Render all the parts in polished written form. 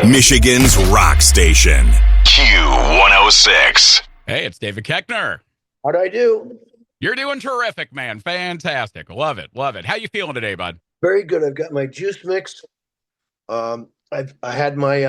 Michigan's rock station. Q106. Hey, it's David Koechner. How do I do? You're doing terrific, man. Fantastic. Love it. Love it. How you feeling today, bud? Very good. I've got my juice mixed. I had my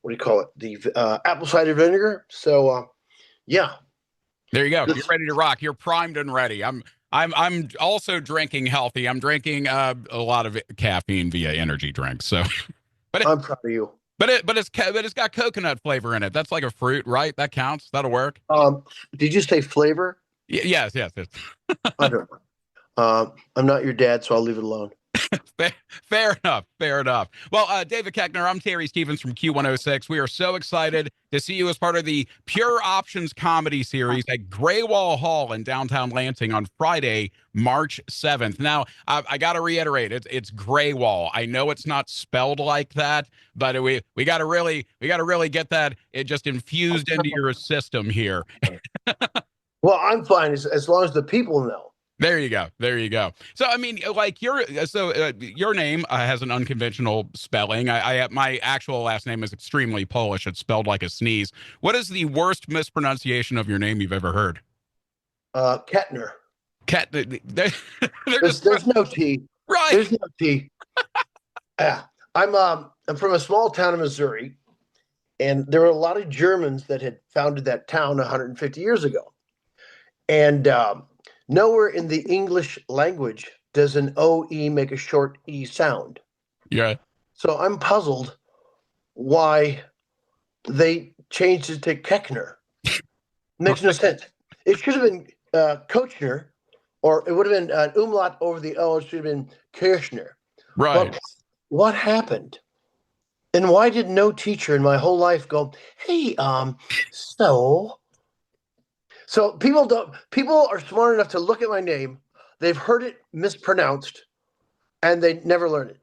what do you call it? The apple cider vinegar. So yeah. There you go. You're ready to rock. You're primed and ready. I'm also drinking healthy. I'm drinking a lot of caffeine via energy drinks. So, I'm proud of you. But it's got coconut flavor in it. That's like a fruit, right? That counts. That'll work. Did you say flavor? Yes. I don't know. I'm not your dad, so I'll leave it alone. Fair enough. Well, David Koechner, I'm Terry Stevens from Q106. We are so excited to see you as part of the Pure Options comedy series at Grewal Hall in downtown Lansing on Friday, March 7th. Now, I got to reiterate, it's Grewal. I know it's not spelled like that, but we got to really get that it just infused into your system here. Well, I'm fine as long as the people know. There you go. So, I mean, like your name has an unconventional spelling. My actual last name is extremely Polish. It's spelled like a sneeze. What is the worst mispronunciation of your name you've ever heard? Koechner. There's no T. Right. There's no T. I'm from a small town in Missouri, and there were a lot of Germans that had founded that town 150 years ago. And nowhere in the English language does an OE make a short E sound. Yeah. So I'm puzzled why they changed it to Koechner. Makes no sense. It should have been Koechner, or it would have been an umlaut over the O. It should have been Koechner. Right. But what happened? And why did no teacher in my whole life go, hey, So people are smart enough to look at my name. They've heard it mispronounced, and they never learn it.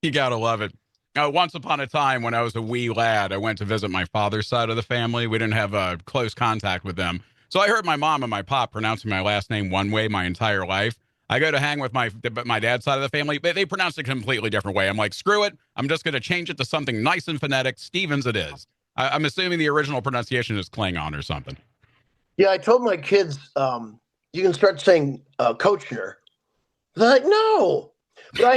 You gotta love it. Once upon a time, when I was a wee lad, I went to visit my father's side of the family. We didn't have close contact with them. So I heard my mom and my pop pronouncing my last name one way my entire life. I go to hang with my dad's side of the family, but they pronounce it a completely different way. I'm like, screw it. I'm just going to change it to something nice and phonetic. Stevens it is. I'm assuming the original pronunciation is Klingon or something. Yeah, I told my kids, you can start saying Koechner. They're like, no. But I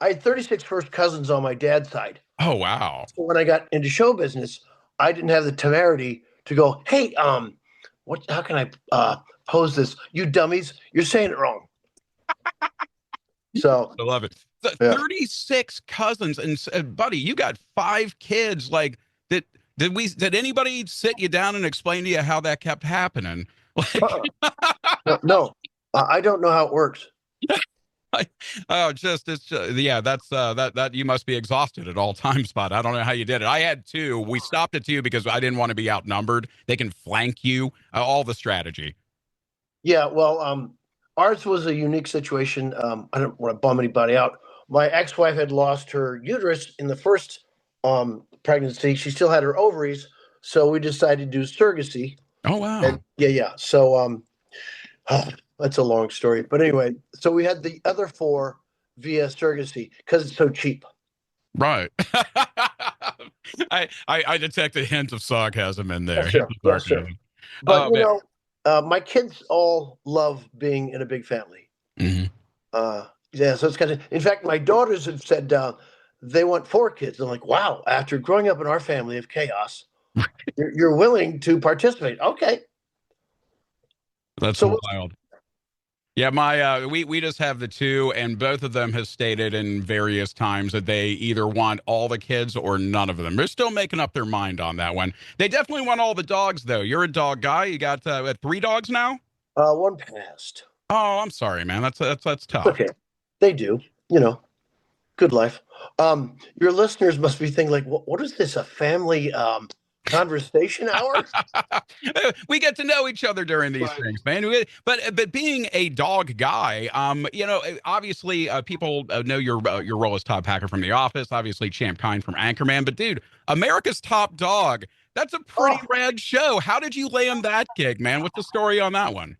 had 36 first cousins on my dad's side. Oh, wow. So when I got into show business, I didn't have the temerity to go, hey, how can I pose this? You dummies, you're saying it wrong. So I love it. 36 cousins, and buddy, you got 5 kids. Like, did anybody sit you down and explain to you how that kept happening? Like, no, I don't know how it works. That's that you must be exhausted at all times, Spot. I don't know how you did it. I had 2. We stopped at 2 because I didn't want to be outnumbered. They can flank you, all the strategy. Yeah, well, ours was a unique situation. I don't want to bum anybody out. My ex-wife had lost her uterus in the first pregnancy. She still had her ovaries, so we decided to do surrogacy. Oh, wow. And, yeah. So that's a long story. But anyway, so we had the other 4 via surrogacy because it's so cheap. Right. I detect a hint of sarcasm in there. Yes, sir. But, my kids all love being in a big family. Mm-hmm. Yeah, so it's kind of, in fact, my daughters have said they want 4 kids. I'm like, wow, after growing up in our family of chaos, you're willing to participate. Okay. That's so wild. Yeah, we just have the 2, and both of them have stated in various times that they either want all the kids or none of them. They're still making up their mind on that one. They definitely want all the dogs, though. You're a dog guy. You got 3 dogs now? 1 passed. Oh, I'm sorry, man. That's tough. Okay, they do. Good life. Your listeners must be thinking, like, what is this? A family conversation hour? We get to know each other during these things, man. But being a dog guy, obviously people know your role as Todd Packer from The Office, obviously Champ Kind from Anchorman. But dude, America's Top Dog, that's a pretty rad show. How did you land that gig, man? What's the story on that one?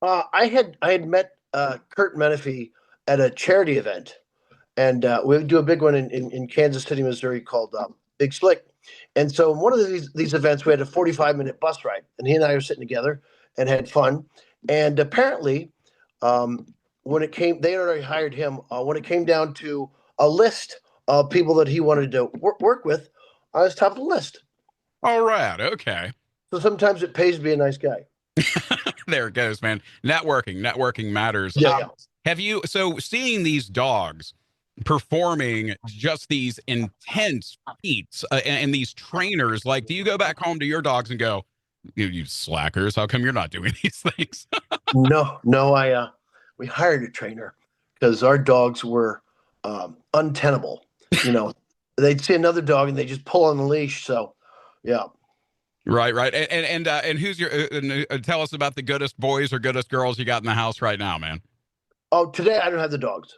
I had met Kurt Menefee at a charity event, and we would do a big one in Kansas City, Missouri, called Big Slick. And so in one of these events, we had a 45-minute bus ride, and he and I were sitting together and had fun. And apparently, when it came, they already hired him. When it came down to a list of people that he wanted to work with, I was top of the list. All right. Okay. So sometimes it pays to be a nice guy. There it goes, man. Networking matters. Yeah. Have you, so seeing these dogs performing just these intense feats and these trainers, like, do you go back home to your dogs and go, you slackers, how come you're not doing these things? No, we hired a trainer because our dogs were untenable. They'd see another dog and they just pull on the leash. So, yeah. Right. And who's your, tell us about the goodest boys or goodest girls you got in the house right now, man. Oh, today I don't have the dogs.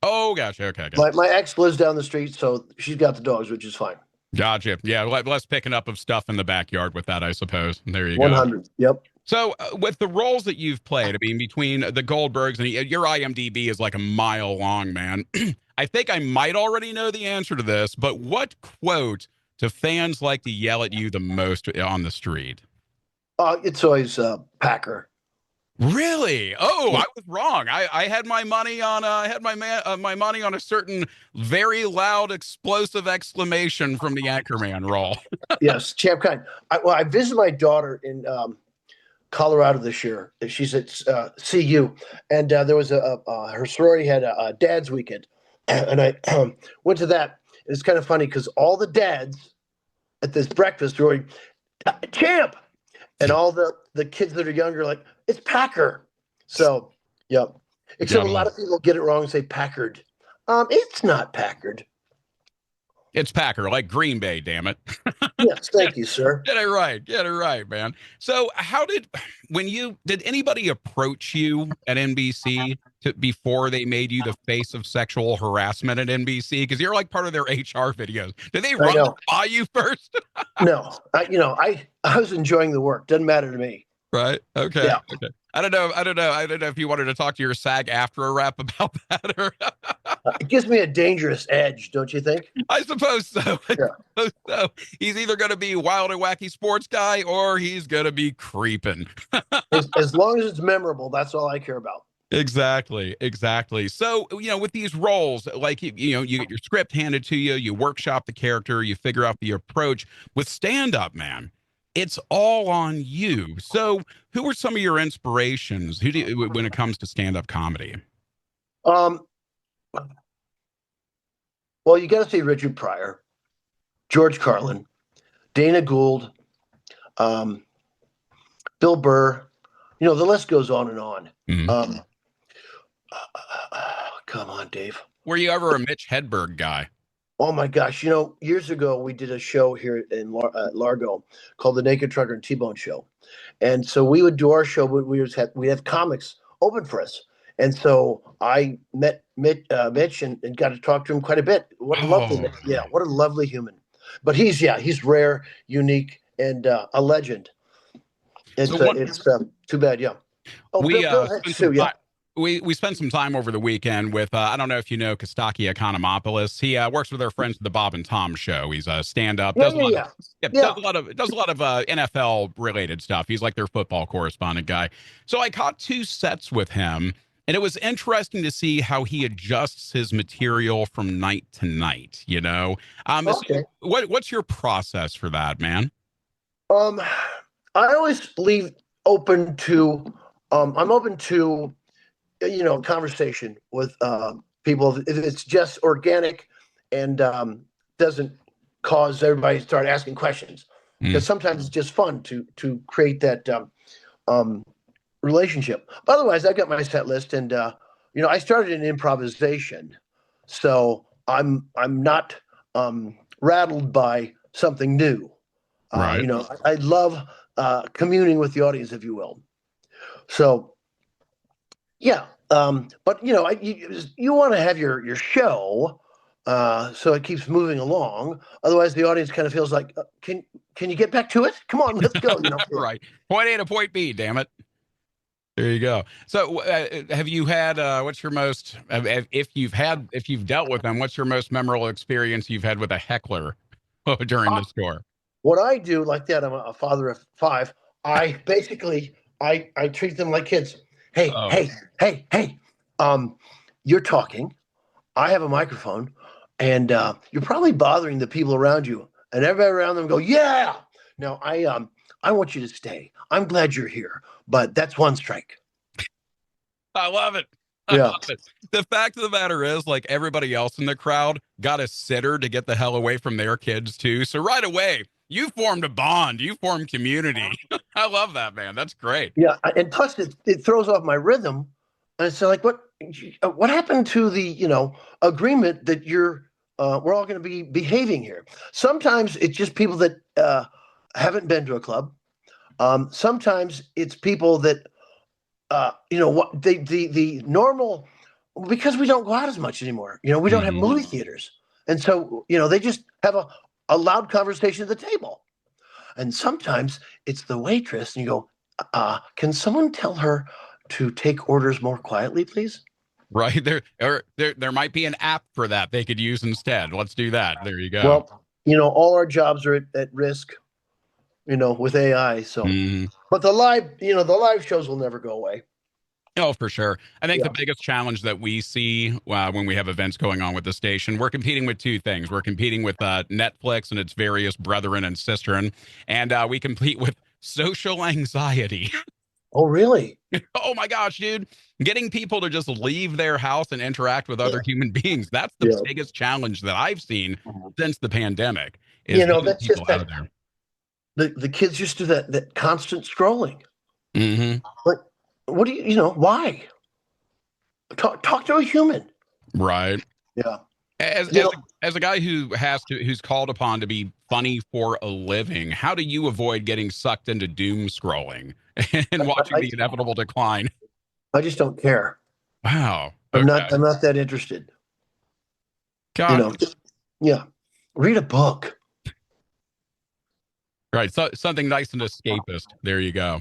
Oh, gotcha. Okay. My ex lives down the street, so she's got the dogs, which is fine. Gotcha. Yeah, less picking up of stuff in the backyard with that, I suppose. There you 100. go. Yep. So with the roles that you've played, I mean, between the Goldbergs and your IMDb is like a mile long, man. I think I might already know the answer to this, but what quote do fans like to yell at you the most on the street? It's always Packer. Really? Oh, I was wrong. I had my money on my money on a certain very loud explosive exclamation from the anchorman role. Yes, Champ Kind. I visited my daughter in Colorado this year. She's at CU, and there was her sorority had a dad's weekend, and I went to that. It's kind of funny because all the dads at this breakfast were going, Champ, and all the kids that are younger are like, it's Packer. So, yeah. Except a lot of people get it wrong and say Packard. It's not Packard. It's Packer, like Green Bay, damn it. Yes, thank you, sir. Get it right, man. So did anybody approach you at NBC before they made you the face of sexual harassment at NBC? Because you're like part of their HR videos. Did they run it by you first? No, I was enjoying the work. Doesn't matter to me. Right. Okay. Yeah. Okay. I don't know if you wanted to talk to your SAG after a rep about that or it gives me a dangerous edge, don't you think? I suppose so. Yeah. I suppose so. He's either going to be wild and wacky sports guy or he's going to be creeping. as long as it's memorable, that's all I care about. Exactly. So, with these roles, like, you get your script handed to you, you workshop the character, you figure out the approach. With stand-up, man, it's all on you. So who are some of your inspirations when it comes to stand-up comedy? Well, you got to say Richard Pryor, George Carlin, Dana Gould, Bill Burr. The list goes on and on. Mm-hmm. Come on, Dave. Were you ever a Mitch Hedberg guy? Oh my gosh. Years ago, we did a show here in Largo called the Naked Trucker and T-Bone Show. And so we would do our show, but we'd have comics open for us. And so I met Mitch and got to talk to him quite a bit. What a lovely human. But he's rare, unique, and a legend. It's too bad. Yeah. Oh, We spent some time over the weekend with, I don't know if you know Kostaki Economopoulos. He works with our friends at the Bob and Tom Show. He's a stand-up. Does a lot of NFL related stuff. He's like their football correspondent guy. So I caught 2 sets with him, and it was interesting to see how he adjusts his material from night to night. Okay. What's your process for that, man? I always leave open to. I'm open to. Conversation with people. If it's just organic and doesn't cause everybody to start asking questions, because sometimes it's just fun to create that relationship. Otherwise, I've got my set list, and I started in improvisation, so I'm not rattled by something new. Right. I love communing with the audience, if you will. So. Yeah, but you want to have your show, so it keeps moving along. Otherwise, the audience kind of feels like, can you get back to it? Come on, let's go. Right, point A to point B. Damn it. There you go. So, have you had? What's your most? If you've dealt with them, what's your most memorable experience you've had with a heckler during the score? What I do like that, I'm a father of five. I basically I treat them like kids. Hey, Oh, hey, hey, hey. Um, you're talking. I have a microphone, and you're probably bothering the people around you. And everybody around them go, yeah. Now I want you to stay. I'm glad you're here, but that's one strike. I love it. I Yeah. love it. The fact of the matter is, like everybody else in the crowd, got a sitter to get the hell away from their kids too. So right away, you formed a bond. You formed community. I love that, man. That's great. Yeah, and plus it throws off my rhythm. And so, like, what happened to the agreement that we're all going to be behaving here? Sometimes it's just people that haven't been to a club. Sometimes it's people that what the normal, because we don't go out as much anymore. We don't have Mhm. movie theaters, and so they just have a loud conversation at the table. And sometimes it's the waitress, and you go, can someone tell her to take orders more quietly, please? Right there, or there might be an app for that they could use instead. Let's do that. There you go. Well, all our jobs are at risk, with AI. So, Mhm. but the live shows will never go away. Oh, for sure. I think the Yeah. biggest challenge that we see when we have events going on with the station, we're competing with two things. We're competing with Netflix and its various brethren and sisterin, and we compete with social anxiety. Oh, really? Oh my gosh, dude. Getting people to just leave their house and interact with other human beings. That's the Yeah. biggest challenge that I've seen since the pandemic is getting That's people just out that of there. the kids just do that constant scrolling. Hmm. Like, what do why? Talk to a human. Right. Yeah. As You as know, as a guy who's called upon to be funny for a living, how do you avoid getting sucked into doom scrolling and watching I, the inevitable decline? I just don't care. Wow. I'm Okay. not I'm not that interested. You Got know, yeah. Read a book. right. So something nice and escapist. There you go.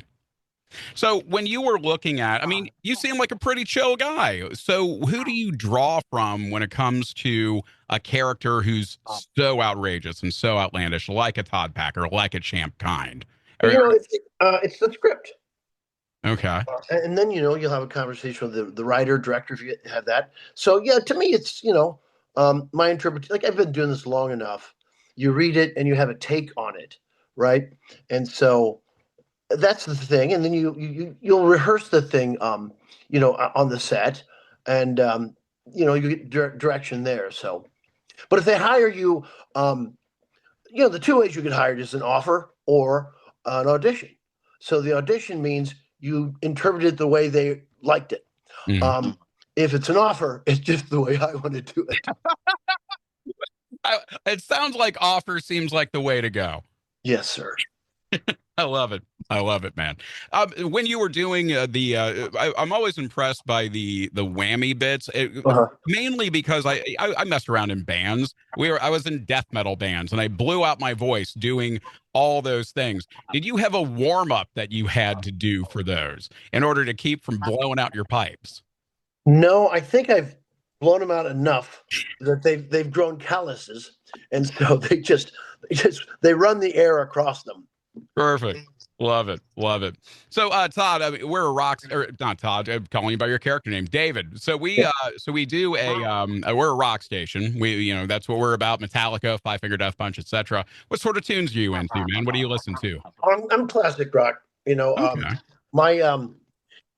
So when you were looking at, I mean, you seem like a pretty chill guy. So who do you draw from when it comes to a character who's so outrageous and so outlandish, like a Todd Packer, like a Champ Kind? Or- It's the script. okay. And then you'll have a conversation with the writer director if you have that. So yeah, to me it's my interpretation. Like, I've been doing this long enough. You read it and you have a take on it, right? And so that's the thing. And then you'll rehearse the thing, on the set, and you get direction there. So, but if they hire you, um, the two ways you get hired is an offer or an audition. So the audition means you interpret it the way they liked it. Mhm. If it's an offer, it's just the way I want to do it. It sounds like offer seems like the way to go. Yes, sir. I love it. I love it, man. When you were doing I'm always impressed by the whammy bits, Uh-huh. mainly because I messed around in bands. I was in death metal bands, and I blew out my voice doing all those things. Did you have a warm up that you had to do for those in order to keep from blowing out your pipes? No, I think I've blown them out enough that they've grown calluses, and so they run the air across them. Perfect. Love it. Love it. So, Todd, I mean, we're a rock, or not Todd, I'm calling you by your character name, David. So we do we're a rock station. That's what we're about. Metallica, Five Finger Death Punch, etc. What sort of tunes are you into, man? What do you listen to? I'm classic rock. Okay. My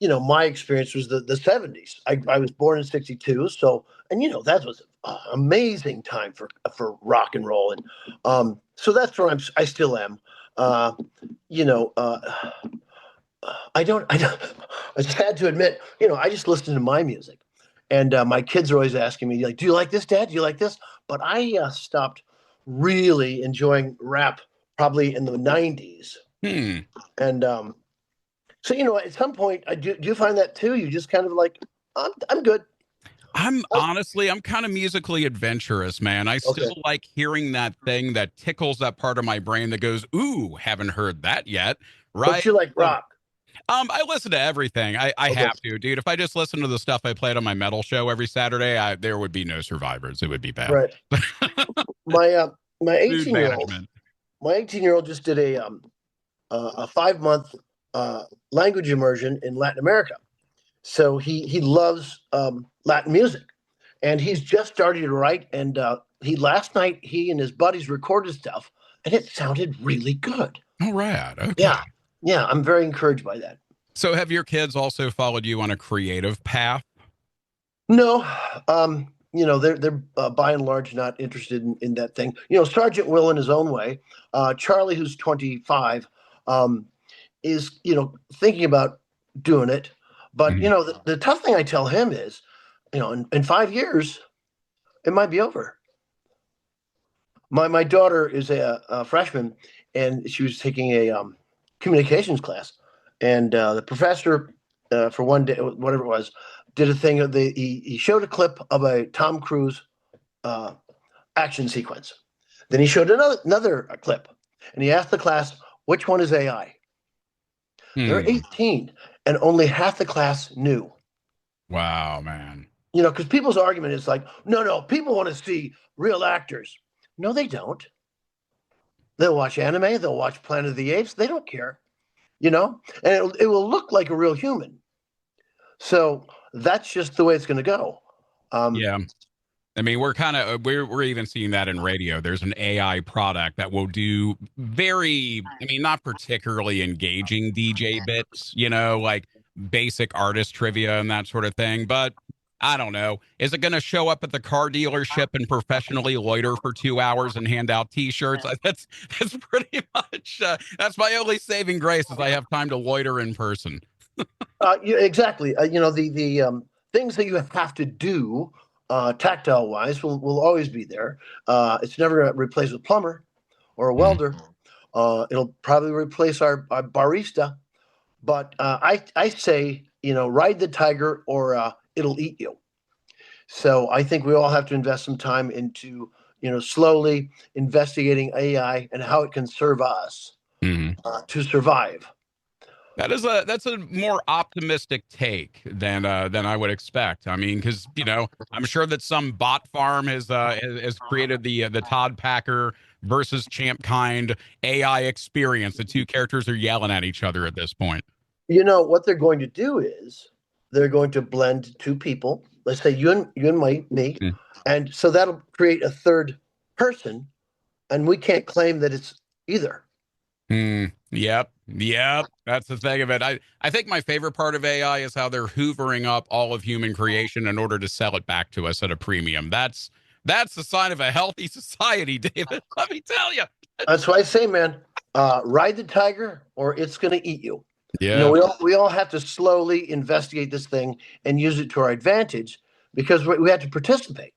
my experience was the 70s. I was born in 62, so, and that was an amazing time for rock and roll, and so that's where I still am. Uh, you know, uh, I don't. It's sad to admit, I just listen to my music, and my kids are always asking me, like, "Do you like this, Dad? Do you like this?" But I stopped really enjoying rap probably in the 90s, Hmm. and so, at some point, do you find that too? You just kind of like, I'm good. I'm kind of musically adventurous, man. I Okay. still like hearing that thing that tickles that part of my brain that goes, "Ooh, haven't heard that yet." But Right? you like So rock. I listen to everything. I Okay. have to, dude. If I just listen to the stuff I played on my metal show every Saturday, there would be no survivors. It would be bad. Right. My my Mood 18-year-old management. my 18-year-old just did a 5-month language immersion in Latin America. So he loves Latin music, and he's just started to write. And he last night he and his buddies recorded stuff, and it sounded really good. All right. Okay. Yeah, yeah, I'm very encouraged by that. So have your kids also followed you on a creative path? No, they're by and large not interested in that thing. Sergeant Will in his own way. Charlie, who's 25, is thinking about doing it. But Mhm. the tough thing I tell him is, in 5 years, it might be over. My daughter is a freshman, and she was taking a communications class, and the professor, for one day, whatever it was, did a thing. He showed a clip of a Tom Cruise uh, action sequence. Then he showed another clip, and he asked the class, "Which one is AI?" They're Hmm. 18, and only half the class knew. Wow, man. Because people's argument is like, no, people want to see real actors. No, they don't. They'll watch anime, they'll watch Planet of the Apes, they don't care, and it will look like a real human. So that's just the way it's going to go. Yeah. I mean, we're even seeing that in radio. There's an AI product that will do not particularly engaging DJ bits, like basic artist trivia and that sort of thing. But I don't know. Is it going to show up at the car dealership and professionally loiter for 2 hours and hand out T-shirts? That's pretty much that's my only saving grace is I have time to loiter in person. Yeah, exactly. The things that you have to do tactile wise will always be there. It's never going to replace a plumber or a Mhm. welder. It'll probably replace our barista. But I say, ride the tiger or it'll eat you. So I think we all have to invest some time into, slowly investigating AI and how it can serve us Mhm. to survive. That's a more optimistic take than I would expect. I mean, because I'm sure that some bot farm has created the Todd Packer versus Champ Kind AI experience. The two characters are yelling at each other at this point. What they're going to do is they're going to blend two people. Let's say you and me, Mm. and so that'll create a third person, and we can't claim that it's either. Yep. That's the thing of it. I think my favorite part of AI is how they're hoovering up all of human creation in order to sell it back to us at a premium. That's the sign of a healthy society, David. Let me tell you. That's why I say, man, ride the tiger or it's going to eat you. Yeah. We all have to slowly investigate this thing and use it to our advantage because we have to participate.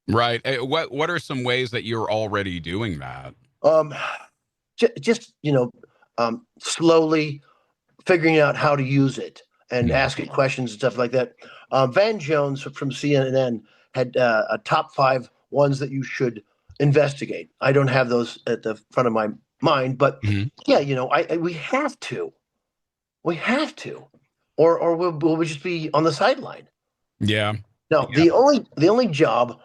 Right. What are some ways that you're already doing that? Um, just slowly figuring out how to use it and Hmm. asking questions and stuff like that. Van Jones from CNN had a top 5 ones that you should investigate. I don't have those at the front of my mind, but Mhm. yeah, we have to. We have to, or we'll just be on the sideline. Yeah. Now, Yeah. the only job,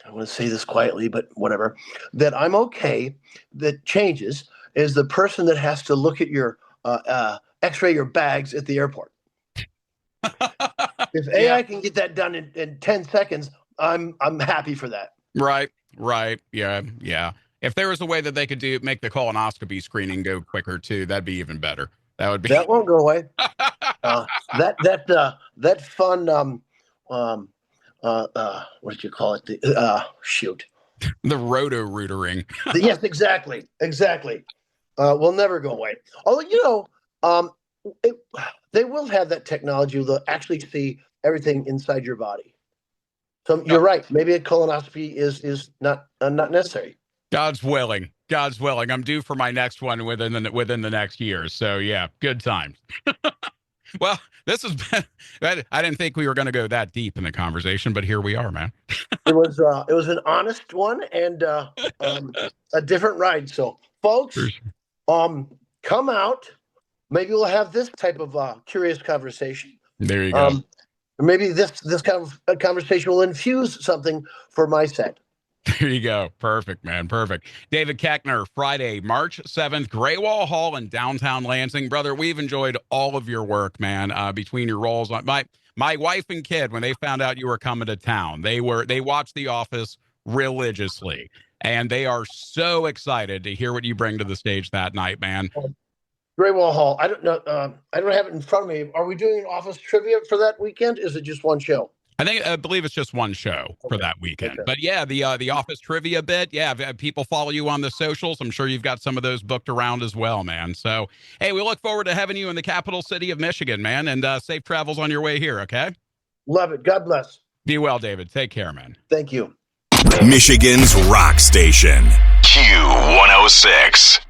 I want to say this quietly, but whatever, that I'm okay that changes is the person that has to look at your X-ray your bags at the airport. If Yeah. AI can get that done in 10 seconds, I'm happy for that. Right. Right. Yeah. Yeah. If there was a way that they could make the colonoscopy screening go quicker too, that'd be even better. That would be That won't go away. That fun what did you call it? Shoot. the roto-rootering. Yes, exactly. Will never go away. Although um, it, they will have that technology. They'll actually see everything inside your body. So you're right. Maybe a colonoscopy is not necessary. God's willing. God's willing. I'm due for my next one within the next year. So yeah, good times. Well, this has been. I didn't think we were going to go that deep in the conversation, but here we are, man. It was an honest one and a different ride. So, folks, come out maybe we'll have this type of curious conversation. There you go. Maybe this kind of conversation will infuse something for my set. There you go. Perfect, man. Perfect. David Koechner, Friday, March 7th, Grewal Hall in downtown Lansing. Brother, we've enjoyed all of your work, man, between your roles. My wife and kid, when they found out you were coming to town, they watched The Office religiously, and they are so excited to hear what you bring to the stage that night, man. Grewal Hall. I don't know. I don't have it in front of me. Are we doing office trivia for that weekend? Is it just one show? I believe it's just one show for that weekend. Okay. But yeah, the office trivia bit. Yeah, if people follow you on the socials, I'm sure you've got some of those booked around as well, man. So hey, we look forward to having you in the capital city of Michigan, man, and safe travels on your way here. Okay. Love it. God bless. Be well, David. Take care, man. Thank you. Michigan's rock station. Q106.